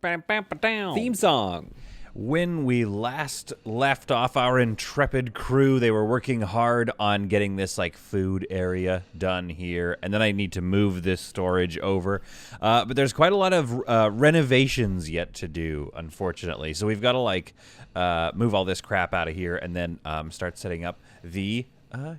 Theme song. When we last left off our intrepid crew, they were working hard on getting this like food area done here, and then I need to move this storage over. But there's quite a lot of renovations yet to do, unfortunately. So we've got to like move all this crap out of here and then start setting up the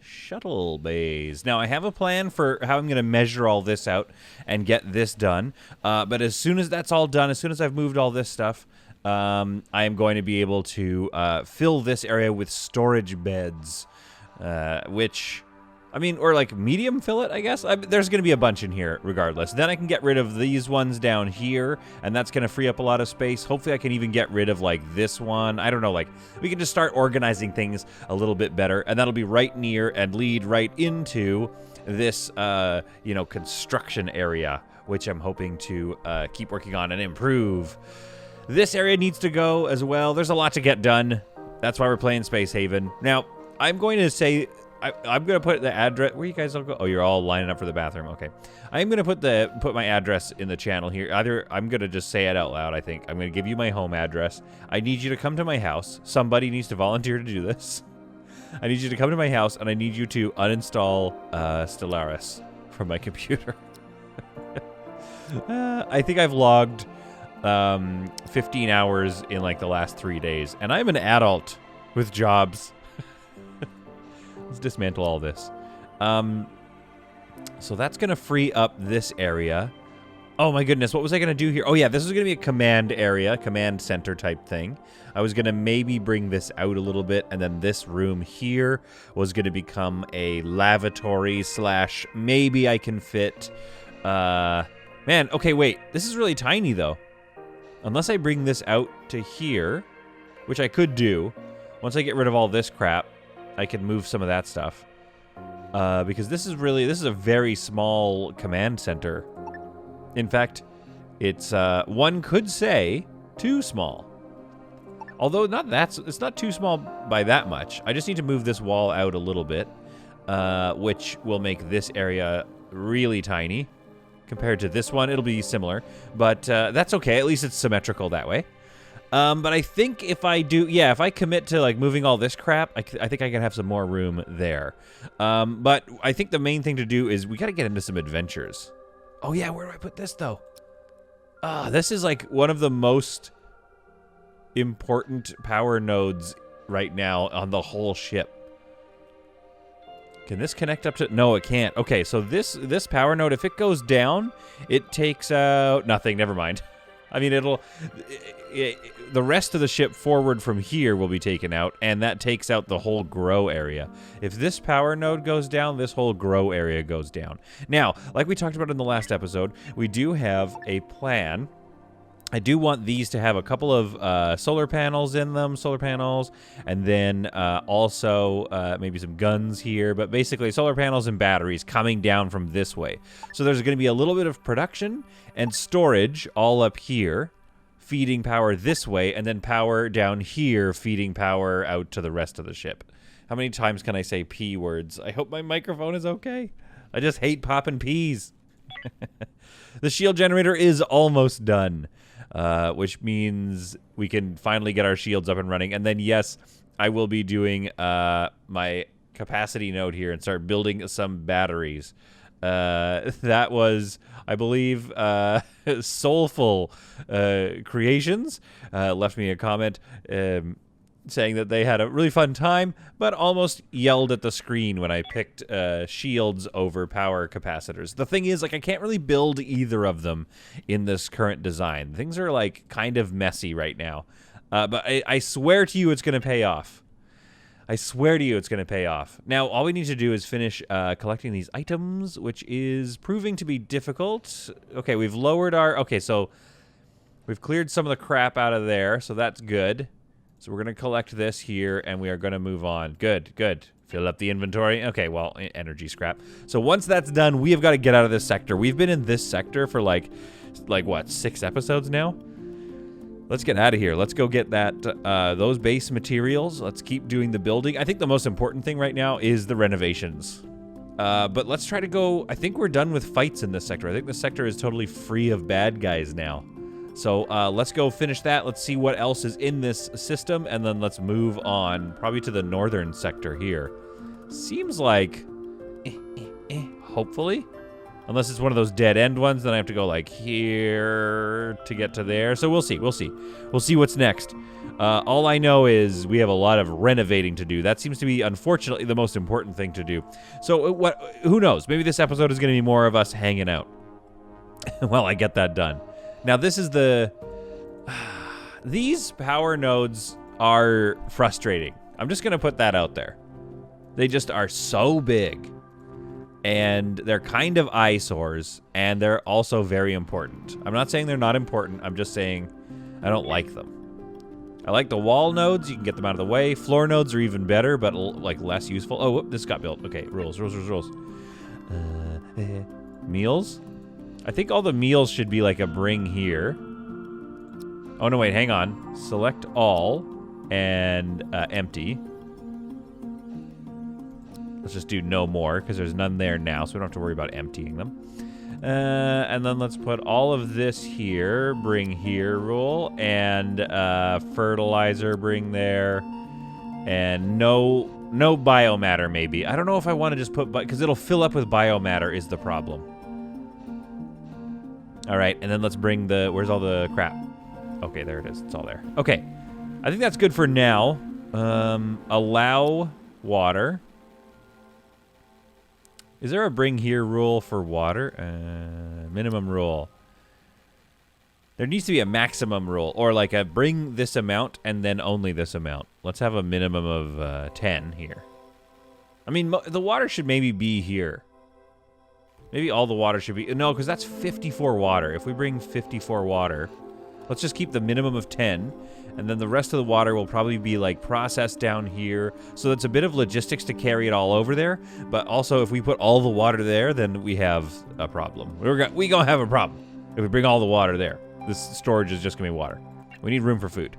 shuttle bays. Now, I have a plan for how I'm going to measure all this out and get this done. But as soon as that's all done, as soon as I've moved all this stuff, I am going to be able to fill this area with storage beds, which, I mean, or like medium fill it, I guess. There's going to be a bunch in here regardless. Then I can get rid of these ones down here, and that's going to free up a lot of space. Hopefully I can even get rid of like this one. I don't know, like we can just start organizing things a little bit better, and that'll be right near and lead right into this, construction area, which I'm hoping to keep working on and improve. This area needs to go as well. There's a lot to get done. That's why we're playing Space Haven. Now, I'm going to say, I'm going to put the address, where you guys all go? Oh, you're all lining up for the bathroom. Okay. I'm going to put my address in the channel here. Either I'm going to just say it out loud, I think. I'm going to give you my home address. I need you to come to my house. Somebody needs to volunteer to do this. I need you to come to my house, and I need you to uninstall Stellaris from my computer. I think I've logged 15 hours in like the last 3 days, and I'm an adult with jobs. Let's dismantle all this. So that's gonna free up this area. Oh my goodness, what was I gonna do here? Oh yeah, this is gonna be a command area, command center type thing. I was gonna maybe bring this out a little bit, and then this room here was gonna become a lavatory slash maybe I can fit man, okay, wait, this is really tiny though. Unless I bring this out to here, which I could do. Once I get rid of all this crap, I can move some of that stuff. Because this is a very small command center. In fact, it's, one could say, too small. Although it's not too small by that much. I just need to move this wall out a little bit, which will make this area really tiny. Compared to this one, it'll be similar, but that's okay. At least it's symmetrical that way. But I think if I commit to like moving all this crap, I think I can have some more room there. But I think the main thing to do is we got to get into some adventures. Oh yeah, where do I put this though? This is like one of the most important power nodes right now on the whole ship. Can this connect up to... No, it can't. Okay, so this power node, if it goes down, it takes out... Nothing, never mind. I mean, the rest of the ship forward from here will be taken out, and that takes out the whole grow area. If this power node goes down, this whole grow area goes down. Now, like we talked about in the last episode, we do have a plan. I do want these to have a couple of solar panels in them, and then also maybe some guns here, but basically solar panels and batteries coming down from this way. So there's going to be a little bit of production and storage all up here, feeding power this way, and then power down here, feeding power out to the rest of the ship. How many times can I say P words? I hope my microphone is okay. I just hate popping P's. The shield generator is almost done. Which means we can finally get our shields up and running. And then, yes, I will be doing my capacity node here and start building some batteries. That was, I believe, Soulful Creations left me a comment saying that they had a really fun time, but almost yelled at the screen when I picked shields over power capacitors. The thing is, like, I can't really build either of them in this current design. Things are, like, kind of messy right now. But I swear to you it's going to pay off. I swear to you it's going to pay off. Now, all we need to do is finish collecting these items, which is proving to be difficult. Okay, we've lowered our... Okay, so we've cleared some of the crap out of there, so that's good. So we're going to collect this here, and we are going to move on. Good, good. Fill up the inventory. Okay, well, energy scrap. So once that's done, we have got to get out of this sector. We've been in this sector for like what, 6 episodes now? Let's get out of here. Let's go get that those base materials. Let's keep doing the building. I think the most important thing right now is the renovations. But let's try to go... I think we're done with fights in this sector. I think this sector is totally free of bad guys now. So let's go finish that. Let's see what else is in this system, and then let's move on, probably to the northern sector here. Seems like, hopefully. Unless it's one of those dead-end ones, then I have to go, like, here to get to there. So we'll see. We'll see. We'll see what's next. All I know is we have a lot of renovating to do. That seems to be, unfortunately, the most important thing to do. So who knows? Maybe this episode is going to be more of us hanging out. Well, I get that done. Now, this is the... These power nodes are frustrating. I'm just going to put that out there. They just are so big. And they're kind of eyesores, and they're also very important. I'm not saying they're not important. I'm just saying I don't like them. I like the wall nodes. You can get them out of the way. Floor nodes are even better, but like less useful. Oh, whoop, this got built. Okay, rules. Meals? I think all the meals should be like a bring here. Oh, no, wait, hang on. Select all and empty. Let's just do no more, because there's none there now, so we don't have to worry about emptying them. And then let's put all of this here, bring here rule, and fertilizer, bring there, and no biomatter maybe. I don't know if I want to just put, because it'll fill up with biomatter is the problem. All right, and then let's bring the, where's all the crap? Okay, there it is, it's all there. Okay, I think that's good for now. Allow water. Is there a bring here rule for water? Minimum rule. There needs to be a maximum rule, or like a bring this amount and then only this amount. Let's have a minimum of 10 here. I mean, the water should maybe be here. Maybe all the water should be... No, because that's 54 water. If we bring 54 water, let's just keep the minimum of 10. And then the rest of the water will probably be like processed down here. So that's a bit of logistics to carry it all over there. But also, if we put all the water there, then we have a problem. We gonna have a problem if we bring all the water there. This storage is just gonna be water. We need room for food.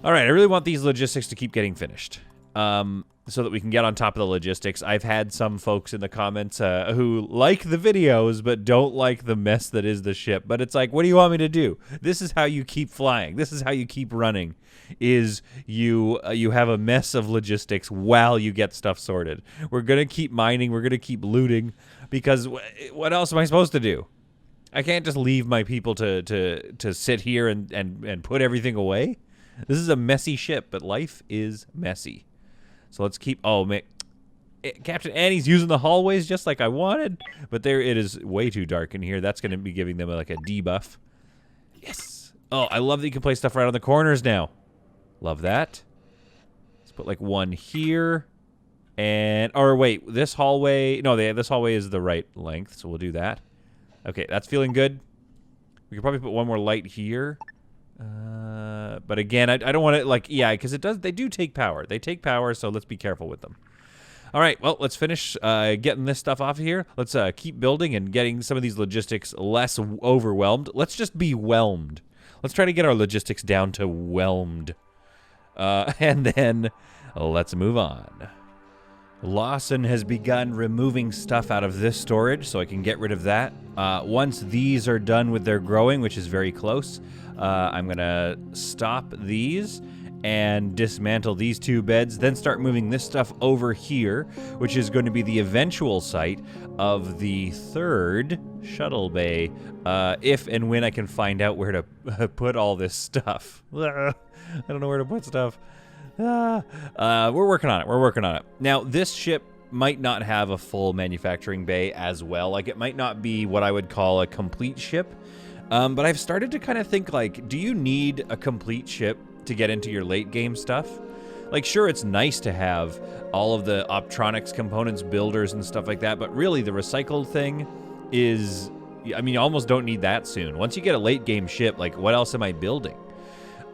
All right, I really want these logistics to keep getting finished. So that we can get on top of the logistics. I've had some folks in the comments who like the videos but don't like the mess that is the ship. But it's like, what do you want me to do? This is how you keep flying. This is how you keep running, is you have a mess of logistics while you get stuff sorted. We're going to keep mining. We're going to keep looting, because what else am I supposed to do? I can't just leave my people to sit here and put everything away. This is a messy ship, but life is messy. So let's keep... Oh, man. Captain Annie's using the hallways just like I wanted. But there, it is way too dark in here. That's going to be giving them like a debuff. Yes. Oh, I love that you can place stuff right on the corners now. Love that. Let's put like one here. And... Or wait, this hallway... No, this hallway is the right length, so we'll do that. Okay, that's feeling good. We could probably put one more light here. But again, I don't want to, like, yeah, because they do take power. They take power, so let's be careful with them. All right, well, let's finish getting this stuff off of here. Let's keep building and getting some of these logistics less overwhelmed. Let's just be whelmed. Let's try to get our logistics down to whelmed. And then let's move on. Lawson has begun removing stuff out of this storage, so I can get rid of that. Once these are done with their growing, which is very close, I'm going to stop these and dismantle these two beds, then start moving this stuff over here, which is going to be the eventual site of the third shuttle bay, if and when I can find out where to put all this stuff. I don't know where to put stuff. We're working on it. We're working on it. Now, this ship might not have a full manufacturing bay as well. Like, it might not be what I would call a complete ship. But I've started to kind of think, like, do you need a complete ship to get into your late game stuff? Like, sure, it's nice to have all of the optronics components, builders, and stuff like that, but really the recycled thing is, I mean, you almost don't need that soon. Once you get a late game ship, like, what else am I building?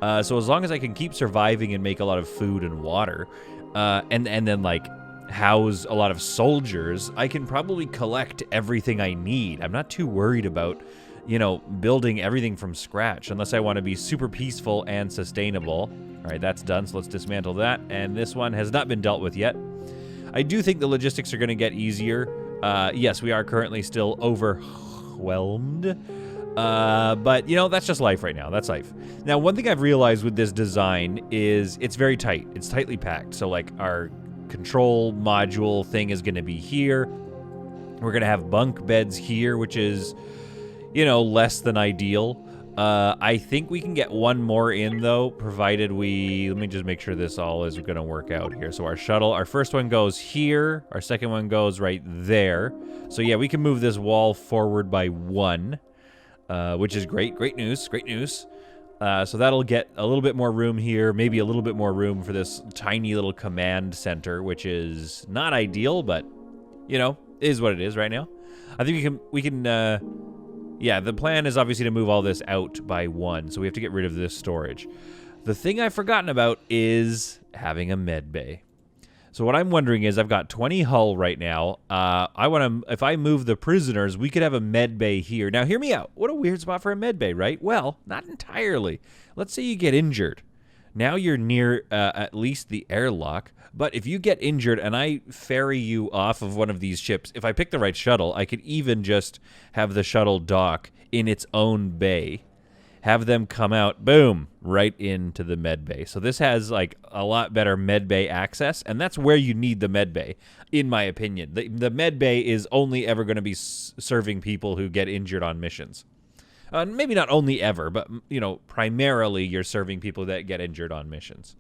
So as long as I can keep surviving and make a lot of food and water, and then, like, house a lot of soldiers, I can probably collect everything I need. I'm not too worried about, you know, building everything from scratch, unless I want to be super peaceful and sustainable. All right, that's done, so let's dismantle that. And this one has not been dealt with yet. I do think the logistics are going to get easier. Yes, we are currently still overwhelmed. But, you know, that's just life right now. That's life. Now, one thing I've realized with this design is it's very tight. It's tightly packed. So, like, our control module thing is going to be here. We're going to have bunk beds here, which is, you know, less than ideal. I think we can get one more in, though, provided we... Let me just make sure this all is going to work out here. So our shuttle, our first one goes here. Our second one goes right there. So, yeah, we can move this wall forward by 1, which is great. Great news. Great news. So that'll get a little bit more room here, maybe a little bit more room for this tiny little command center, which is not ideal, but, you know, is what it is right now. I think we can yeah, the plan is obviously to move all this out by 1, so we have to get rid of this storage. The thing I've forgotten about is having a med bay. So what I'm wondering is I've got 20 hull right now. I want to, if I move the prisoners, we could have a med bay here. Now, hear me out. What a weird spot for a med bay, right? Well, not entirely. Let's say you get injured. Now you're near at least the airlock. But if you get injured and I ferry you off of one of these ships, if I pick the right shuttle, I could even just have the shuttle dock in its own bay, have them come out, boom, right into the med bay. So this has like a lot better med bay access, and that's where you need the med bay, in my opinion. The med bay is only ever going to be serving people who get injured on missions. Maybe not only ever, but, you know, primarily you're serving people that get injured on missions.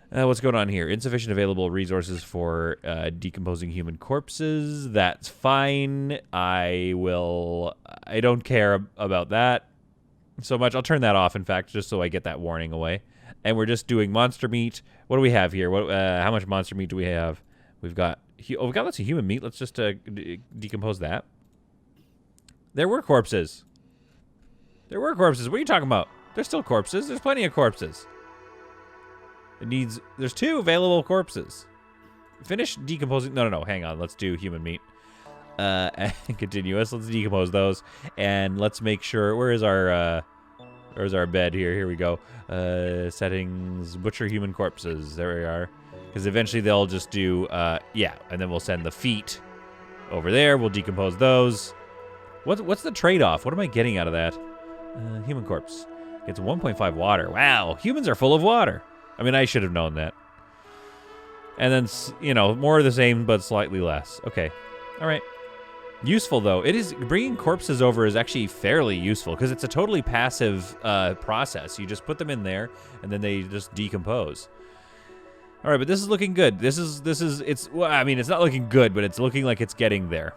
What's going on here? Insufficient available resources for decomposing human corpses. That's fine. I don't care about that so much. I'll turn that off, in fact, just so I get that warning away. And we're just doing monster meat. What do we have here? How much monster meat do we have? We've got lots of human meat. Let's just decompose that. There were corpses. There were corpses. What are you talking about? There's still corpses. There's plenty of corpses. There's 2 available corpses. Finish decomposing. No. Hang on. Let's do human meat. And continuous. Let's decompose those. And let's make sure, where's our bed here? Here we go. Settings, butcher human corpses. There we are. Because eventually they'll just do, yeah. And then we'll send the feet over there. We'll decompose those. What's the trade-off? What am I getting out of that? Human corpse. Gets 1.5 water. Wow. Humans are full of water. I mean, I should have known that. And then, you know, more of the same, but slightly less. Okay. All right. Useful, though. It is, bringing corpses over is actually fairly useful because it's a totally passive process. You just put them in there, and then they just decompose. All right, but this is looking good. Well, I mean, it's not looking good, but it's looking like it's getting there.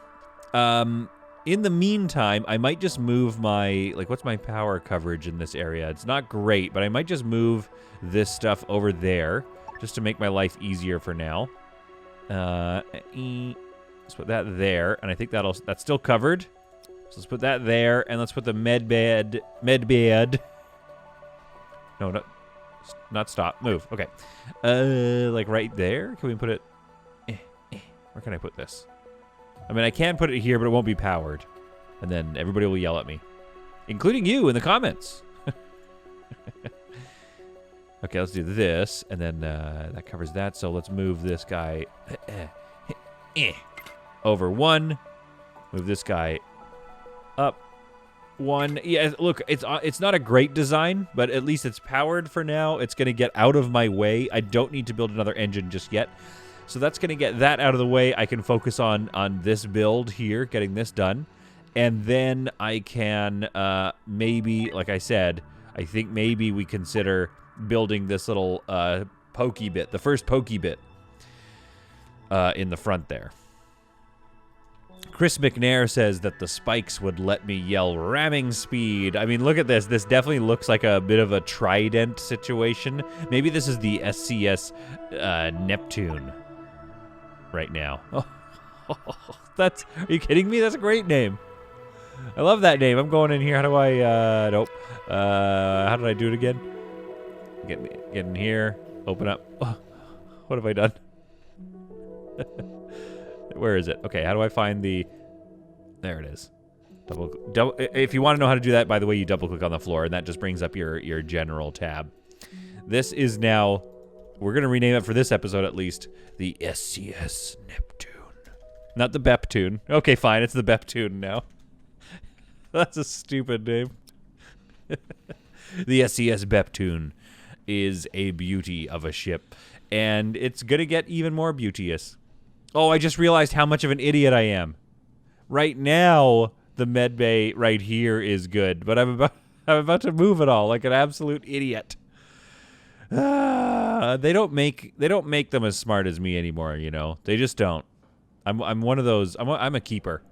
In the meantime, I might just move my, what's my power coverage in this area? It's not great, but I might just move this stuff over there just to make my life easier for now. Let's put that there, and I think that's still covered. So let's put that there, and let's put the med bed. No, not stop. Move. Okay. Like right there? Can we put it? Where can I put this? I mean, I can put it here, but it won't be powered. And then everybody will yell at me. Including you in the comments. Okay, let's do this. And then that covers that. So let's move this guy over 1. Move this guy up 1. Yeah, look, it's not a great design, but at least it's powered for now. It's going to get out of my way. I don't need to build another engine just yet. So that's going to get that out of the way. I can focus on this build here, getting this done. And then I can maybe, like I said, I think maybe we consider building this little pokey bit, the first pokey bit in the front there. Chris McNair says that the spikes would let me yell ramming speed. I mean, look at this. This definitely looks like a bit of a trident situation. Maybe this is the SCS Neptune. Right now. Oh, are you kidding me? That's a great name. I love that name. I'm going in here. How do I, nope. How did I do it again? Get in here. Open up. Oh, what have I done? Where is it? Okay, how do I find the, there it is. Double, if you want to know how to do that, by the way, you double click on the floor and that just brings up your general tab. This is now, we're going to rename it for this episode at least, the SCS Neptune. Not the Beptune. Okay, fine, it's the Beptune now. That's a stupid name. The SCS Beptune is a beauty of a ship, and it's going to get even more beauteous. Oh, I just realized how much of an idiot I am. Right now, the med bay right here is good, but I'm about to move it all like an absolute idiot. They don't make them as smart as me anymore, you know. They just don't. I'm one of those. I'm a keeper.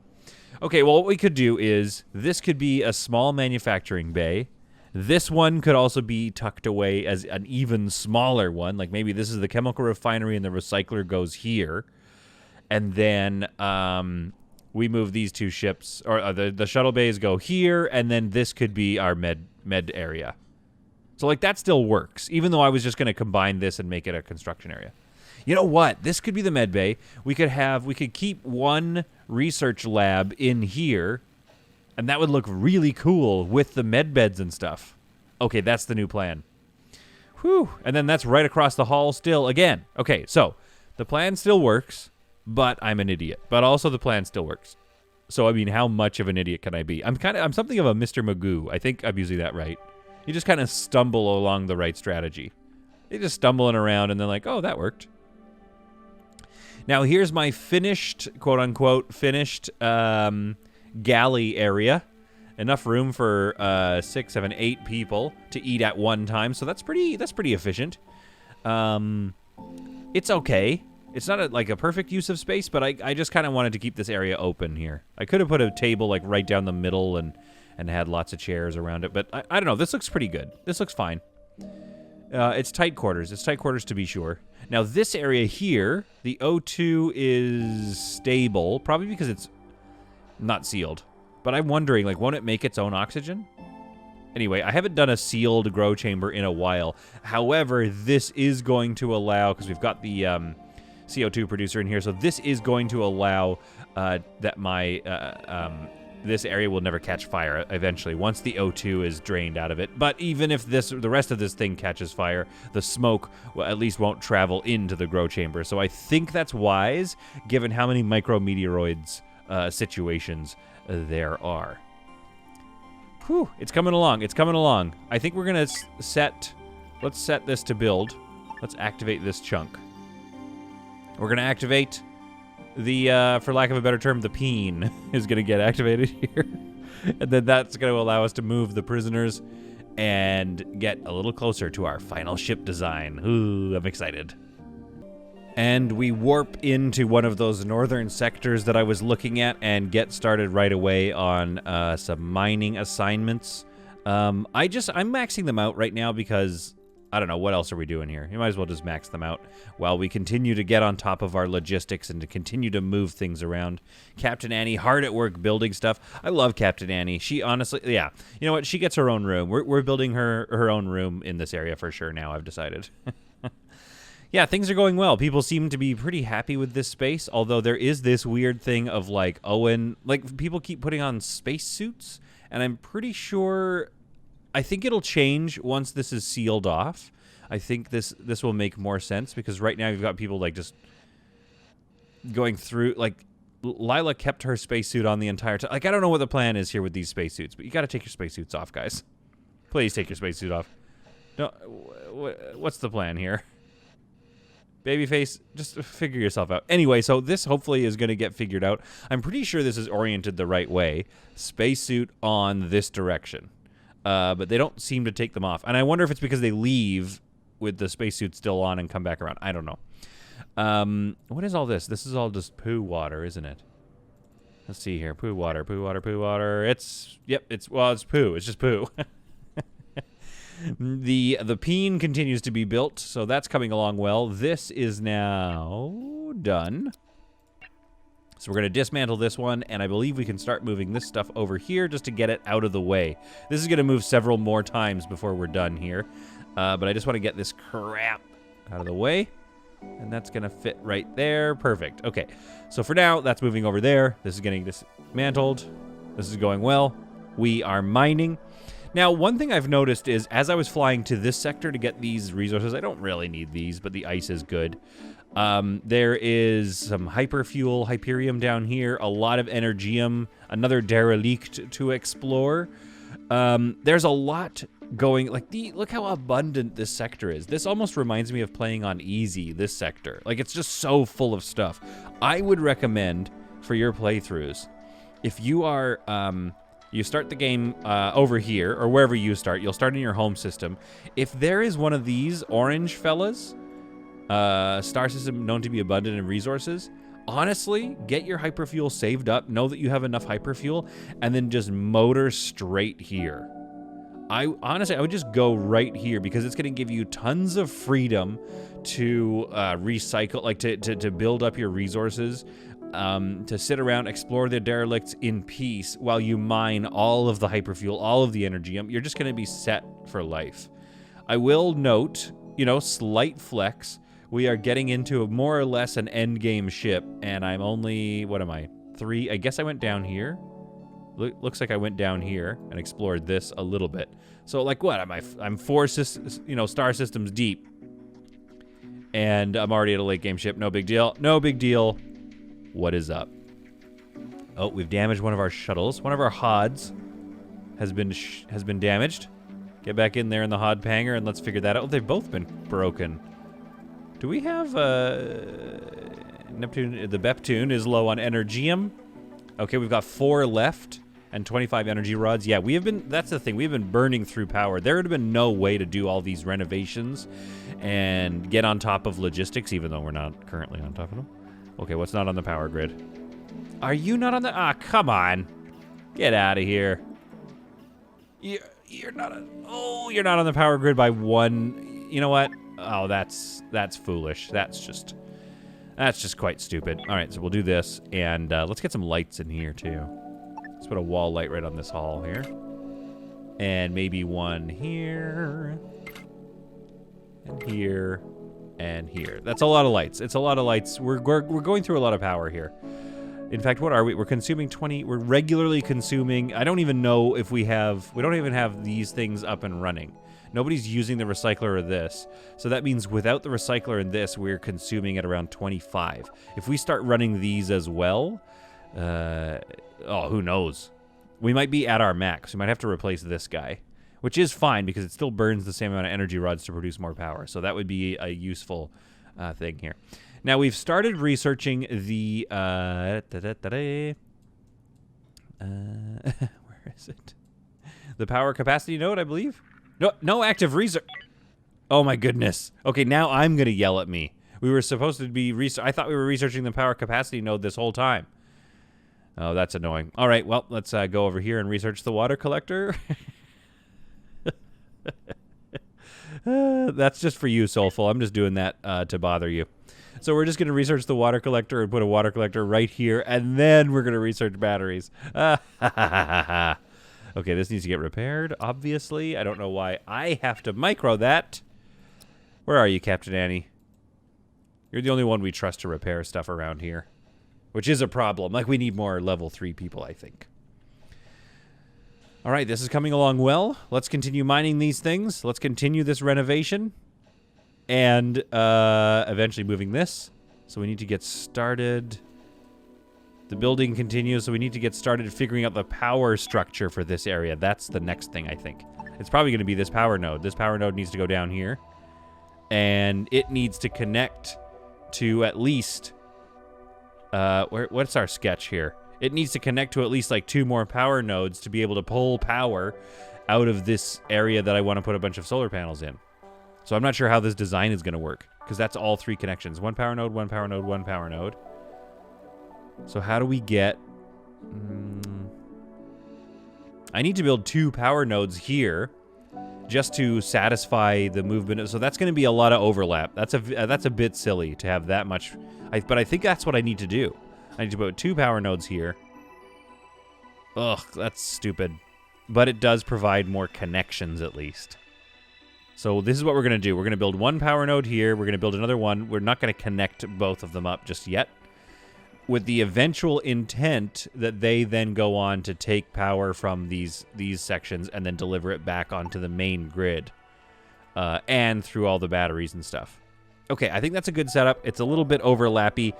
Okay, well, what we could do is this could be a small manufacturing bay. This one could also be tucked away as an even smaller one. Like maybe this is the chemical refinery and the recycler goes here. And then we move these two ships, or the shuttle bays go here, and then this could be our med area. So like that still works, even though I was just going to combine this and make it a construction area. You know what? This could be the med bay. We could keep one research lab in here, and that would look really cool with the med beds and stuff. Okay, that's the new plan. Whew. And then that's right across the hall still again. Okay, so the plan still works, but I'm an idiot. But also the plan still works. So I mean, how much of an idiot can I be? I'm something of a Mr. Magoo. I think I'm using that right. You just kind of stumble along the right strategy. You're just stumbling around and then like, oh, that worked. Now here's my finished, quote unquote, finished galley area. Enough room for 6, 7, 8 people to eat at one time. So that's pretty efficient. It's okay. It's not like a perfect use of space, but I just kind of wanted to keep this area open here. I could have put a table like right down the middle and had lots of chairs around it, but I don't know. This looks pretty good. This looks fine. It's tight quarters. It's tight quarters to be sure. Now this area here, the O2 is stable, probably because it's not sealed. But I'm wondering, like, won't it make its own oxygen? Anyway, I haven't done a sealed grow chamber in a while. However, this is going to allow, because we've got the CO2 producer in here, so this is going to allow that my this area will never catch fire eventually once the O2 is drained out of it. But even if the rest of this thing catches fire, the smoke at least won't travel into the grow chamber. So I think that's wise, given how many micrometeoroids situations there are. Whew, it's coming along. It's coming along. I think we're gonna let's set this to build. Let's activate this chunk. We're gonna activate the, for lack of a better term, the peen is gonna get activated here. And then that's gonna allow us to move the prisoners and get a little closer to our final ship design. Ooh, I'm excited. And we warp into one of those northern sectors that I was looking at and get started right away on some mining assignments. I'm maxing them out right now because I don't know, what else are we doing here? You might as well just max them out while we continue to get on top of our logistics and to continue to move things around. Captain Annie, hard at work building stuff. I love Captain Annie. She honestly, yeah, you know what? She gets her own room. We're building her own room in this area for sure now, I've decided. Yeah, things are going well. People seem to be pretty happy with this space, although there is this weird thing of like, Owen, like people keep putting on space suits, and I'm pretty sure, I think it'll change once this is sealed off. I think this will make more sense because right now you've got people like just going through, like Lila kept her spacesuit on the entire time. Like, I don't know what the plan is here with these spacesuits, but you got to take your spacesuits off, guys. Please take your spacesuit off. No, what's the plan here? Babyface, just figure yourself out. Anyway, so this hopefully is going to get figured out. I'm pretty sure this is oriented the right way. Spacesuit on this direction. But they don't seem to take them off. And I wonder if it's because they leave with the spacesuit still on and come back around. I don't know. What is all this? This is all just poo water, isn't it? Let's see here. Poo water, poo water, poo water. It's poo. It's just poo. The peen continues to be built, so that's coming along well. This is now done. So we're going to dismantle this one, and I believe we can start moving this stuff over here just to get it out of the way. This is going to move several more times before we're done here, but I just want to get this crap out of the way, and that's going to fit right there. Perfect. Okay, so for now, that's moving over there. This is getting dismantled. This is going well. We are mining. Now, one thing I've noticed is as I was flying to this sector to get these resources, I don't really need these, but the ice is good. There is some hyperfuel, Hyperium down here, a lot of Energium, another derelict to explore. There's a lot going, like, look how abundant this sector is. This almost reminds me of playing on easy, this sector. Like, it's just so full of stuff. I would recommend for your playthroughs, if you are, you start the game over here, or wherever you start, you'll start in your home system. If there is one of these orange fellas, star system known to be abundant in resources, honestly, get your hyperfuel saved up, know that you have enough hyperfuel, and then just motor straight here. Honestly, I would just go right here because it's going to give you tons of freedom to recycle, like to build up your resources, to sit around, explore the derelicts in peace while you mine all of the hyperfuel, all of the energy. You're just going to be set for life. I will note, slight flex. We are getting into more or less an endgame ship, and I'm only, what am I, 3? I guess I went down here. Looks like I went down here and explored this a little bit. So, like, what am I? I'm 4 star systems deep, and I'm already at a late game ship. No big deal. No big deal. What is up? Oh, we've damaged one of our shuttles. One of our HODs has been damaged. Get back in there in the HOD panger and let's figure that out. Oh, they've both been broken. Do we have Neptune? The Beptune is low on Energium. Okay, we've got 4 left and 25 energy rods. Yeah, we have been, that's the thing, we've been burning through power. There would have been no way to do all these renovations and get on top of logistics, even though we're not currently on top of them. Okay, what's not on the power grid? Are you not on the, come on. Get out of here. You're not you're not on the power grid by 1. You know what? Oh, that's foolish. That's just quite stupid. All right, so we'll do this, and let's get some lights in here too. Let's put a wall light right on this hall here, and maybe one here, and here, and here. That's a lot of lights. It's a lot of lights. We're going through a lot of power here. In fact, what are we? We're consuming 20. We're regularly consuming. I don't even know if we don't even have these things up and running. Nobody's using the recycler or this. So that means without the recycler and this, we're consuming at around 25. If we start running these as well, who knows? We might be at our max. We might have to replace this guy, which is fine because it still burns the same amount of energy rods to produce more power. So that would be a useful thing here. Now, we've started researching the... where is it? The power capacity node, I believe? No active research. Oh, my goodness. Okay, now I'm going to yell at me. We were supposed to be... I thought we were researching the power capacity node this whole time. Oh, that's annoying. All right, well, let's go over here and research the water collector. That's just for you, Soulful. I'm just doing that to bother you. So we're just going to research the water collector and put a water collector right here, and then we're going to research batteries. Okay, this needs to get repaired, obviously. I don't know why I have to micro that. Where are you, Captain Annie? You're the only one we trust to repair stuff around here, which is a problem. Like, we need more level 3 people, I think. All right, this is coming along well. Let's continue mining these things. Let's continue this renovation. And eventually moving this. So we need to get started. The building continues, so we need to get started figuring out the power structure for this area. That's the next thing, I think. It's probably going to be this power node. This power node needs to go down here. And it needs to connect to at least... what's our sketch here? It needs to connect to at least like 2 more power nodes to be able to pull power out of this area that I want to put a bunch of solar panels in. So I'm not sure how this design is going to work, because that's all 3 connections. 1 power node, 1 power node, 1 power node. So how do we get... I need to build 2 power nodes here just to satisfy the movement. So that's going to be a lot of overlap. That's a bit silly to have that much... but I think that's what I need to do. I need to put 2 power nodes here. Ugh, that's stupid. But it does provide more connections at least. So this is what we're going to do. We're going to build 1 power node here. We're going to build another one. We're not going to connect both of them up just yet. with the eventual intent that they then go on to take power from these sections and then deliver it back onto the main grid, and through all the batteries and stuff. Okay, I think that's a good setup. It's a little bit overlappy.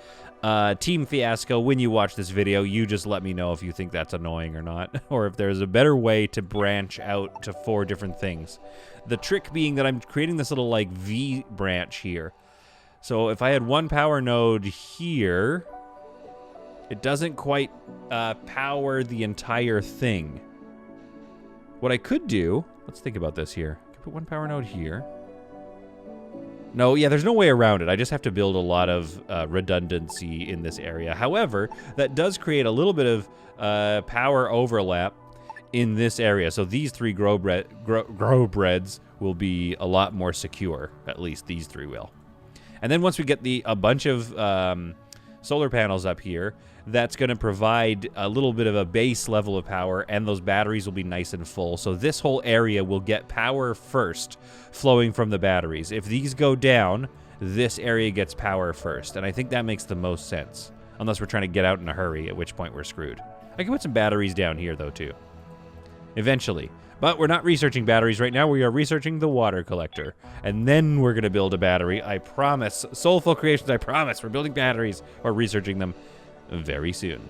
Team Fiasco, when you watch this video, you just let me know if you think that's annoying or not, or if there's a better way to branch out to 4 different things. The trick being that I'm creating this little, like, V branch here. So if I had one power node here, it doesn't quite power the entire thing. What I could do, let's think about this here. I could put one power node here. No, yeah, there's no way around it. I just have to build a lot of redundancy in this area. However, that does create a little bit of power overlap in this area. So these 3 grow breads will be a lot more secure. At least these 3 will. And then once we get a bunch of solar panels up here, that's going to provide a little bit of a base level of power, and those batteries will be nice and full. So this whole area will get power first, flowing from the batteries. If these go down, this area gets power first, and I think that makes the most sense. Unless we're trying to get out in a hurry, at which point we're screwed. I can put some batteries down here, though, too. Eventually. But we're not researching batteries right now. We are researching the water collector. And then we're going to build a battery. I promise. Soulful Creations, I promise. We're building batteries or researching them very soon.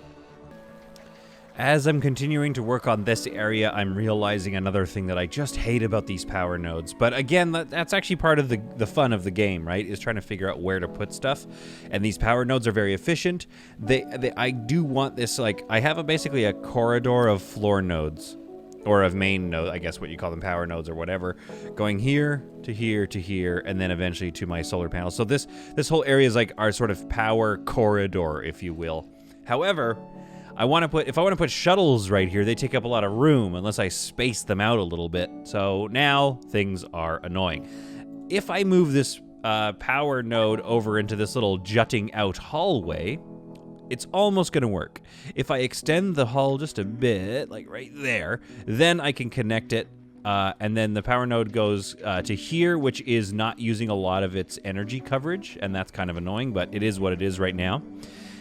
As I'm continuing to work on this area, I'm realizing another thing that I just hate about these power nodes. But again, that's actually part of the fun of the game, right? Is trying to figure out where to put stuff. And these power nodes are very efficient. I do want this, like, I have basically a corridor of floor nodes. Or of main node, I guess what you call them, power nodes or whatever, going here to here to here, and then eventually to my solar panels. So this whole area is like our sort of power corridor, if you will. However, if I want to put shuttles right here, they take up a lot of room unless I space them out a little bit. So now things are annoying. If I move this power node over into this little jutting out hallway, it's almost going to work. If I extend the hull just a bit, like right there, then I can connect it, and then the power node goes to here, which is not using a lot of its energy coverage, and that's kind of annoying, but it is what it is right now.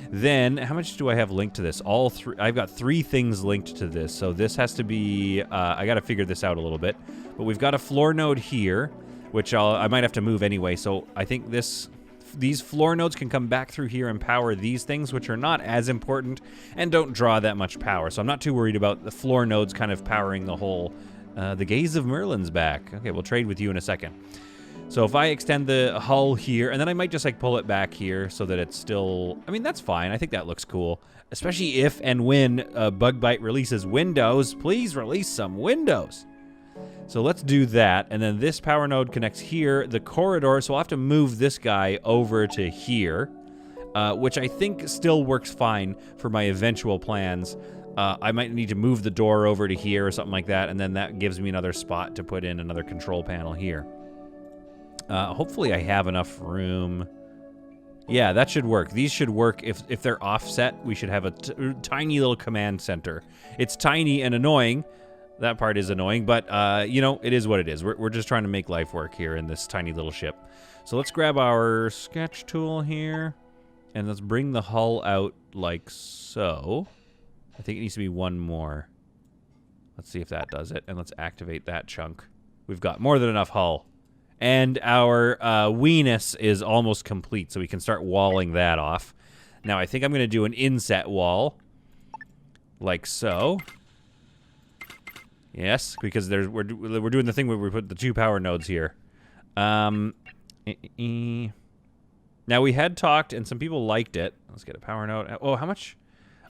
Then, how much do I have linked to this? All 3. I've got 3 things linked to this, so this has to be, I got to figure this out a little bit. But we've got a floor node here, which I might have to move anyway, so I think these floor nodes can come back through here and power these things, which are not as important and don't draw that much power. So I'm not too worried about the floor nodes kind of powering the whole. The Gaze of Merlin's back. Okay, we'll trade with you in a second. So if I extend the hull here, and then I might just like pull it back here so that it's still, I mean, that's fine. I think that looks cool. Especially if and when Bug Bite releases Windows. Please release some Windows. So let's do that, and then this power node connects here, the corridor, so I'll have to move this guy over to here, which I think still works fine for my eventual plans. I might need to move the door over to here or something like that, and then that gives me another spot to put in another control panel here. Hopefully I have enough room. Yeah, that should work. These should work. If they're offset, we should have a tiny little command center. It's tiny and annoying. That part is annoying, but, you know, it is what it is. We're just trying to make life work here in this tiny little ship. So let's grab our sketch tool here, and let's bring the hull out like so. I think it needs to be one more. Let's see if that does it, and let's activate that chunk. We've got more than enough hull. And our weenus is almost complete, so we can start walling that off. Now, I think I'm going to do an inset wall, like so. Yes, because we're doing the thing where we put the 2 power nodes here. Now, we had talked, and some people liked it. Let's get a power node. Oh, how much?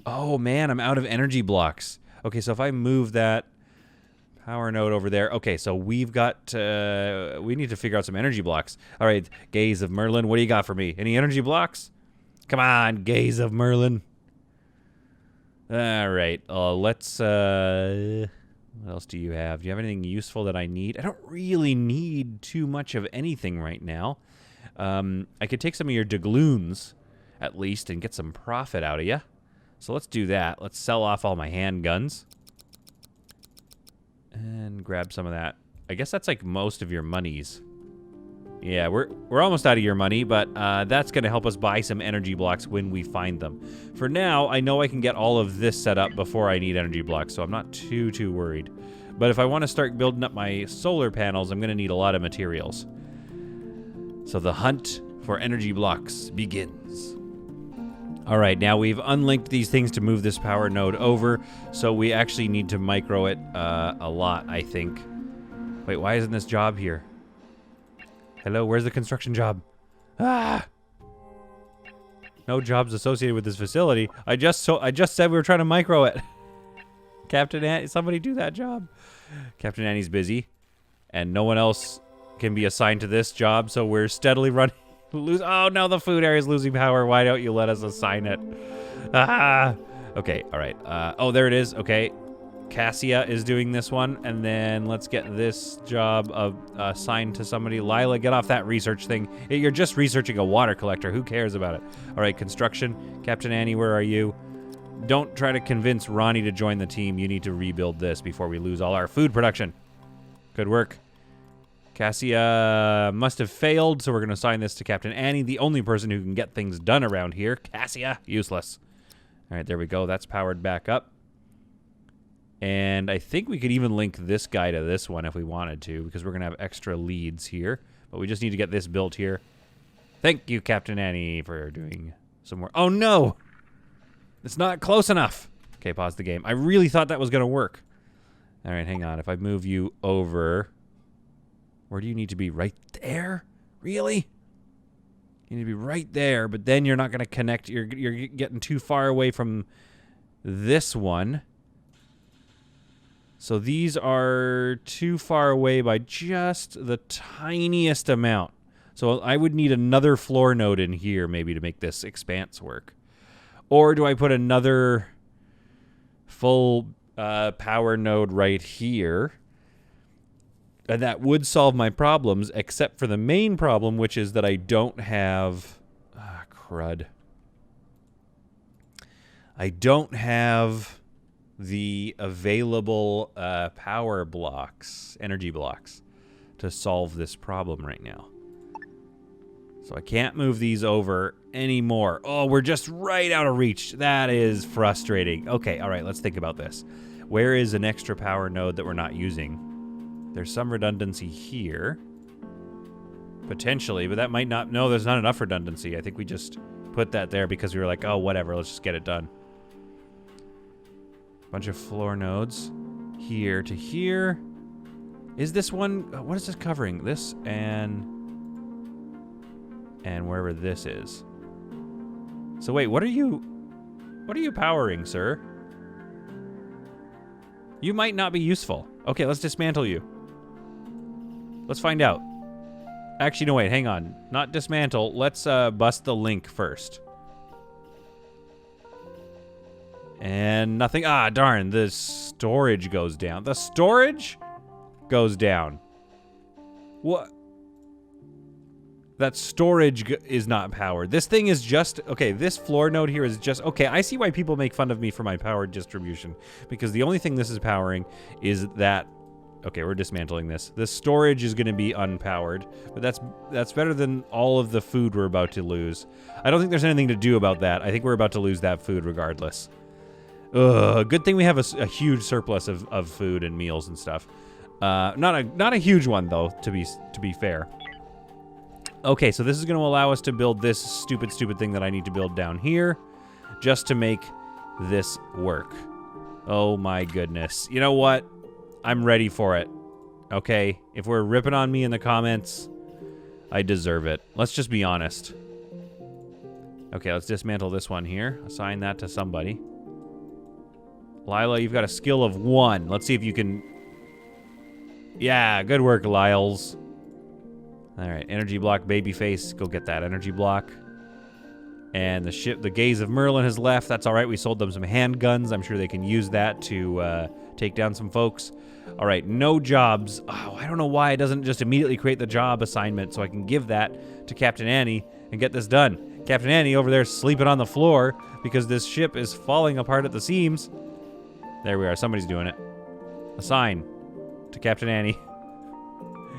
Oh, man, I'm out of energy blocks. Okay, so if I move that power node over there. Okay, so we've got... we need to figure out some energy blocks. All right, Gaze of Merlin, what do you got for me? Any energy blocks? Come on, Gaze of Merlin. All right, let's... what else do you have? Do you have anything useful that I need? I don't really need too much of anything right now. I could take some of your doubloons, at least, and get some profit out of you. So let's do that. Let's sell off all my handguns. And grab some of that. I guess that's like most of your monies. Yeah, we're almost out of your money, but that's going to help us buy some energy blocks when we find them. For now, I know I can get all of this set up before I need energy blocks, so I'm not too worried. But if I want to start building up my solar panels, I'm going to need a lot of materials. So the hunt for energy blocks begins. All right, now we've unlinked these things to move this power node over, so we actually need to micro it a lot, I think. Wait, why isn't this job here? Hello, where's the construction job? Ah! No jobs associated with this facility. I just said we were trying to micro it. Captain Annie, somebody do that job. Captain Annie's busy, and no one else can be assigned to this job, so we're steadily running. Oh, no, the food area is losing power. Why don't you let us assign it? Ah! Okay, all right. Oh, there it is. Okay. Cassia is doing this one, and then let's get this job assigned to somebody. Lila, get off that research thing. You're just researching a water collector. Who cares about it? All right, construction. Captain Annie, where are you? Don't try to convince Ronnie to join the team. You need to rebuild this before we lose all our food production. Good work. Cassia must have failed, so we're going to assign this to Captain Annie, the only person who can get things done around here. Cassia, useless. All right, there we go. That's powered back up. And I think we could even link this guy to this one if we wanted to, because we're going to have extra leads here. But we just need to get this built here. Thank you, Captain Annie, for doing some more. Oh, no! It's not close enough. Okay, pause the game. I really thought that was going to work. All right, hang on. If I move you over... Where do you need to be? Right there? Really? You need to be right there, but then you're not going to connect. You're getting too far away from this one. So these are too far away by just the tiniest amount. So I would need another floor node in here maybe to make this expanse work. Or do I put another full power node right here? And that would solve my problems, except for the main problem, which is that I don't have... crud. I don't have the available power blocks, energy blocks, to solve this problem right now. So I can't move these over anymore. Oh, we're just right out of reach. That is frustrating. Okay, all right, let's think about this. Where is an extra power node that we're not using? There's some redundancy here. Potentially, but that might not... No, there's not enough redundancy. I think we just put that there because we were like, oh, whatever, let's just get it done. Bunch of floor nodes. Here to here. Is this one... what is this covering? This and wherever this is. So wait, what are you powering, sir? You might not be useful. Okay, let's dismantle you. Let's find out. Actually, no, wait, hang on. Not dismantle. Let's bust the link first. And nothing. Ah, darn. The storage goes down. The storage goes down. What? That storage is not powered. This thing is just... Okay, this floor node here is just... Okay, I see why people make fun of me for my power distribution. Because the only thing this is powering is that... Okay, we're dismantling this. The storage is going to be unpowered. But that's better than all of the food we're about to lose. I don't think there's anything to do about that. I think we're about to lose that food regardless. Ugh, good thing we have a huge surplus of food and meals and stuff. Not a huge one, though, to be fair. Okay, so this is going to allow us to build this stupid thing that I need to build down here just to make this work. Oh my goodness. You know what? I'm ready for it. Okay, if we're ripping on me in the comments, I deserve it. Let's just be honest. Okay, let's dismantle this one here. Assign that to somebody. Lila, you've got a skill of 1. Let's see if you can... Yeah, good work, Lyles. All right, energy block, babyface. Go get that energy block. And the gaze of Merlin has left. That's all right. We sold them some handguns. I'm sure they can use that to take down some folks. All right, no jobs. Oh, I don't know why it doesn't just immediately create the job assignment so I can give that to Captain Annie and get this done. Captain Annie over there sleeping on the floor because this ship is falling apart at the seams. There we are. Somebody's doing it. Assign to Captain Annie.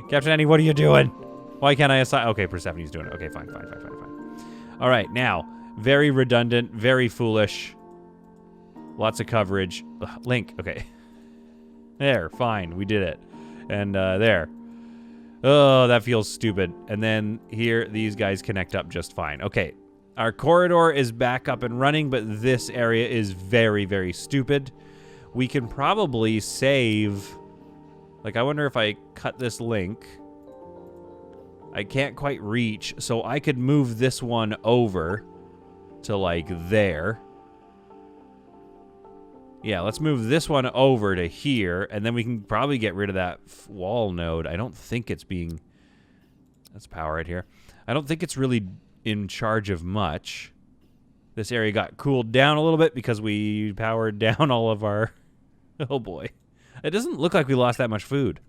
Captain Annie, what are you doing? Why can't I assign? Okay, Persephone's doing it. Okay, fine. All right, now, very redundant, very foolish. Lots of coverage. Ugh, Link, okay. There, fine, we did it. And there. Oh, that feels stupid. And then here, these guys connect up just fine. Okay, our corridor is back up and running, but this area is very, very stupid. We can probably save... Like, I wonder if I cut this link. I can't quite reach, so I could move this one over to, like, there. Yeah, let's move this one over to here, and then we can probably get rid of that wall node. I don't think it's being... That's power right here. I don't think it's really in charge of much. This area got cooled down a little bit because we powered down all of our... Oh, boy. It doesn't look like we lost that much food.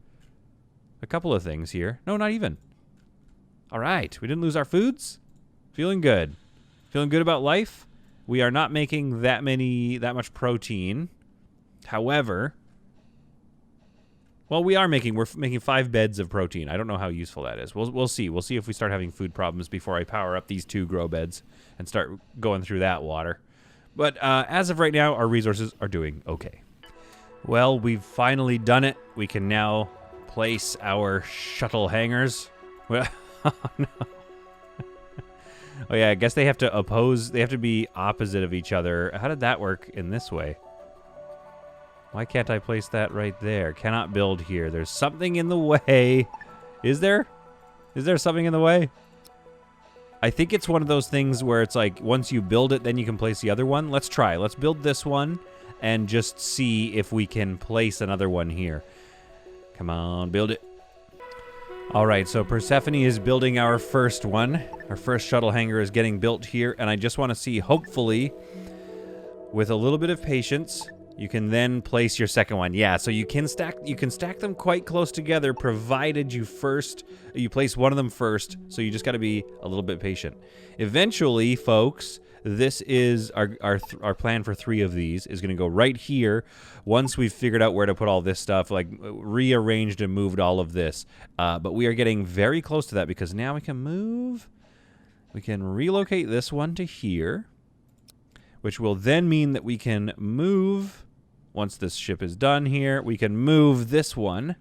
A couple of things here. No, not even. All right, we didn't lose our foods. Feeling good. Feeling good about life. We are not making that much protein. However, well, we're making 5 beds of protein. I don't know how useful that is. We'll see. We'll see if we start having food problems before I power up these 2 grow beds and start going through that water. But as of right now, our resources are doing okay. Well, we've finally done it. We can now place our shuttle hangars. Well, oh, no. Oh, yeah, I guess they have to be opposite of each other. How did that work in this way? Why can't I place that right there? Cannot build here. There's something in the way. Is there? Is there something in the way? I think it's one of those things where it's like, once you build it, then you can place the other one. Let's try. Let's build this one and just see if we can place another one here. Come on, build it. All right, so Persephone is building our first one. Our first shuttle hangar is getting built here, and I just want to see, hopefully, with a little bit of patience, you can then place your second one. Yeah, so you can stack them quite close together, provided you place one of them first. So you just got to be a little bit patient. Eventually, folks, this is our plan for 3 of these is going to go right here. Once we've figured out where to put all this stuff, like rearranged and moved all of this. But we are getting very close to that because now we can relocate this one to here, which will then mean that we can move, once this ship is done here, we can move this one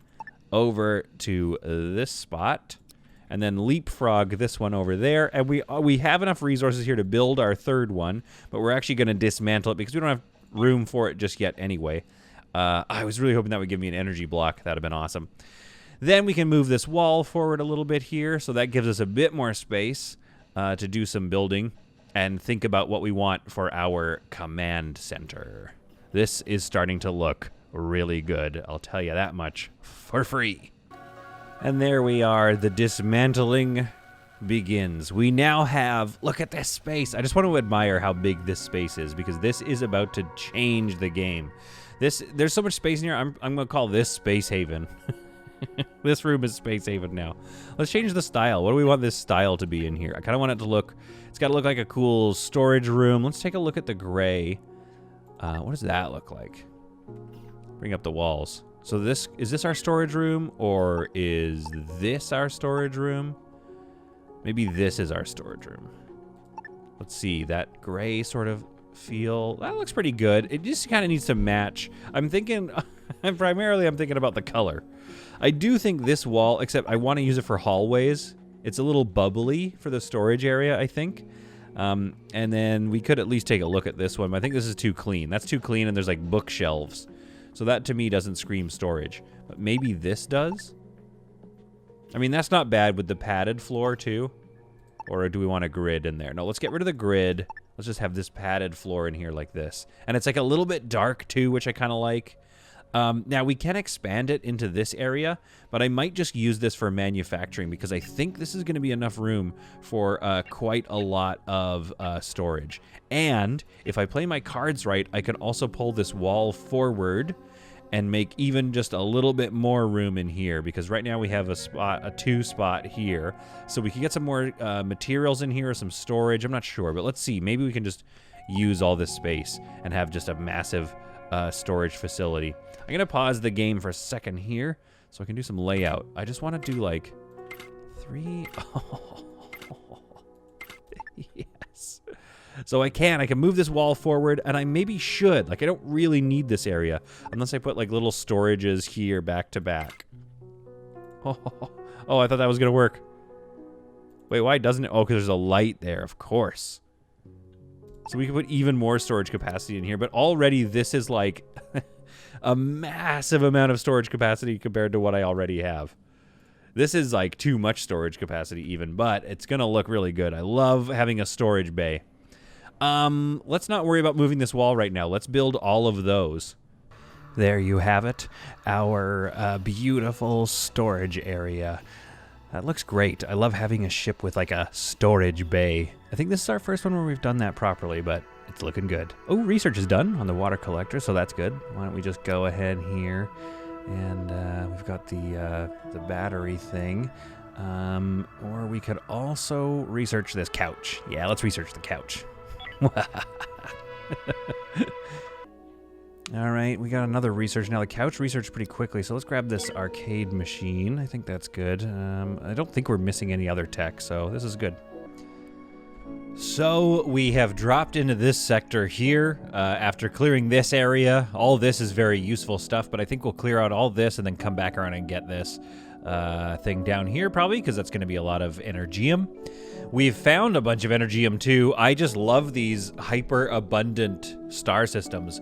over to this spot. And then leapfrog this one over there. And we have enough resources here to build our third one, but we're actually going to dismantle it because we don't have room for it just yet anyway. I was really hoping that would give me an energy block. That would have been awesome. Then we can move this wall forward a little bit here, so that gives us a bit more space to do some building and think about what we want for our command center. This is starting to look really good. I'll tell you that much for free. And there we are. The dismantling begins. We now have... Look at this space. I just want to admire how big this space is because this is about to change the game. There's so much space in here. I'm going to call this Space Haven. This room is Space Haven now. Let's change the style. What do we want this style to be in here? I kind of want it to look... It's got to look like a cool storage room. Let's take a look at the gray. What does that look like? Bring up the walls. So is this our storage room, or is this our storage room? Maybe this is our storage room. Let's see, that gray sort of feel. That looks pretty good. It just kind of needs to match. I'm thinking about the color. I do think this wall, except I want to use it for hallways. It's a little bubbly for the storage area, I think. And then we could at least take a look at this one. But I think this is too clean. That's too clean, and there's like bookshelves. So that, to me, doesn't scream storage. But maybe this does? I mean, that's not bad with the padded floor, too. Or do we want a grid in there? No, let's get rid of the grid. Let's just have this padded floor in here like this. And it's like a little bit dark, too, which I kind of like. Now, we can expand it into this area, but I might just use this for manufacturing because I think this is going to be enough room for quite a lot of storage. And if I play my cards right, I can also pull this wall forward and make even just a little bit more room in here because right now we have a 2 spot here. So we can get some more materials in here, some storage. I'm not sure, but let's see. Maybe we can just use all this space and have just a massive storage facility. I'm going to pause the game for a second here so I can do some layout. I just want to do like 3. Oh, yes. So I can move this wall forward, and I maybe should. Like, I don't really need this area unless I put, like, little storages here back to back. Oh, I thought that was going to work. Wait, why doesn't it? Oh, because there's a light there, of course. So we can put even more storage capacity in here, but already this is, like, a massive amount of storage capacity compared to what I already have. This is, like, too much storage capacity even, but it's going to look really good. I love having a storage bay. Let's not worry about moving this wall right now. Let's build all of those. There you have it, our beautiful storage area. That looks great. I love having a ship with like a storage bay. I think this is our first one where we've done that properly, but it's looking good. Oh, research is done on the water collector, so that's good. Why don't we just go ahead here, and we've got the battery thing. Or we could also research this couch. Yeah, let's research the couch. All right, we got another research. Now, the couch researched pretty quickly, so let's grab this arcade machine. I think that's good. I don't think we're missing any other tech, so this is good. So, we have dropped into this sector here after clearing this area. All this is very useful stuff, but I think we'll clear out all this and then come back around and get this thing down here, probably, because that's going to be a lot of energium. We've found a bunch of energium, too. I just love these hyper-abundant star systems.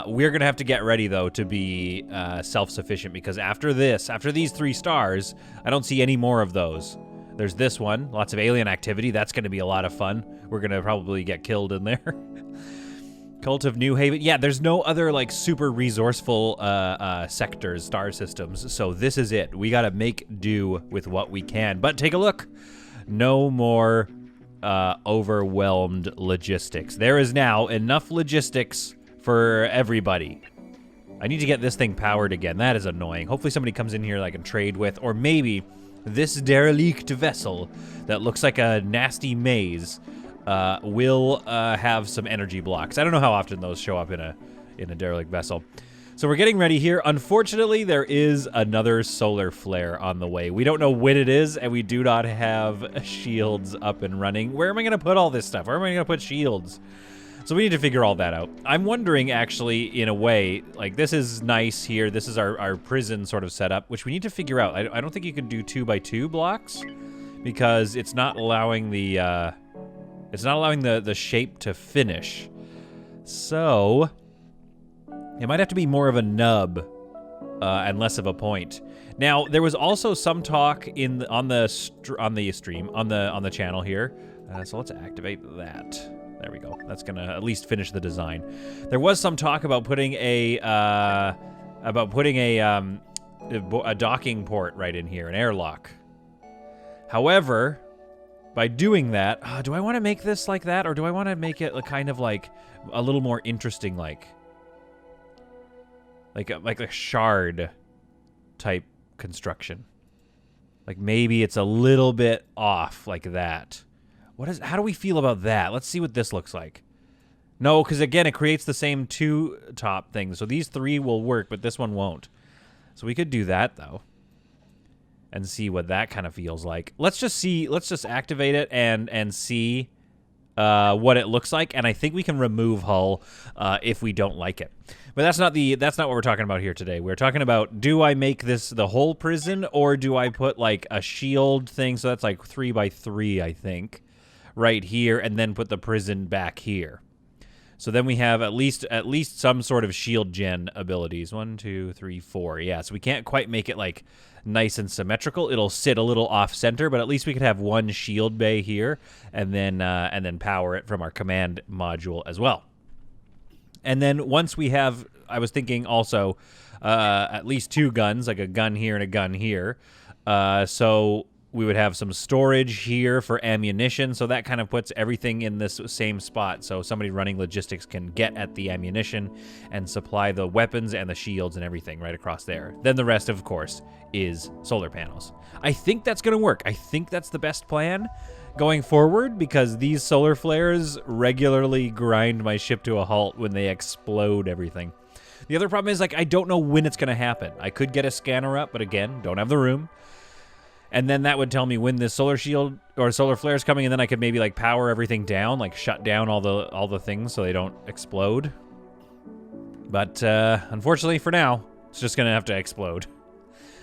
We're going to have to get ready, though, to be self-sufficient, because after these 3 stars, I don't see any more of those. There's this one, lots of alien activity. That's going to be a lot of fun. We're going to probably get killed in there. Cult of New Haven. Yeah, there's no other, like, super resourceful sectors, star systems, so this is it. We got to make do with what we can. But take a look. No more overwhelmed logistics. There is now enough logistics for everybody. I need to get this thing powered again. That is annoying. Hopefully somebody comes in here that I can trade with, or maybe this derelict vessel that looks like a nasty maze will have some energy blocks. I don't know how often those show up in a derelict vessel. So we're getting ready here. Unfortunately, there is another solar flare on the way. We don't know when it is, and we do not have shields up and running. Where am I going to put all this stuff? Where am I going to put shields? So we need to figure all that out. I'm wondering, actually, in a way, like, this is nice here. This is our prison sort of setup, which we need to figure out. I don't think you can do 2x2 blocks because it's not allowing the shape to finish. So it might have to be more of a nub and less of a point. Now, there was also some talk on the channel here. So let's activate that. There we go. That's gonna at least finish the design. There was some talk about putting a docking port right in here, an airlock. However, by doing that, do I want to make this like that, or do I want to make it kind of like a little more interesting, like a shard type construction? Like maybe it's a little bit off like that. How do we feel about that? Let's see what this looks like. No, because again, it creates the same 2 top things. So these 3 will work, but this one won't. So we could do that, though, and see what that kind of feels like. Let's just activate it and see what it looks like. And I think we can remove hull if we don't like it. But that's not what we're talking about here today. We're talking about, do I make this the whole prison, or do I put like a shield thing? So that's like 3x3, I think, right here, and then put the prison back here. So then we have at least some sort of shield gen abilities. 1, 2, 3, 4. Yeah, so we can't quite make it like nice and symmetrical. It'll sit a little off center, but at least we could have one shield bay here, and then power it from our command module as well. And then once we have, I was thinking also at least 2 guns, like a gun here and a gun here. So we would have some storage here for ammunition, so that kind of puts everything in this same spot, so somebody running logistics can get at the ammunition and supply the weapons and the shields and everything right across there. Then the rest, of course, is solar panels. I think that's going to work. I think that's the best plan going forward, because these solar flares regularly grind my ship to a halt when they explode everything. The other problem is, like, I don't know when it's going to happen. I could get a scanner up, but again, don't have the room. And then that would tell me when this solar shield or solar flare is coming, and then I could maybe like power everything down, like shut down all the things so they don't explode. But unfortunately for now, it's just gonna have to explode.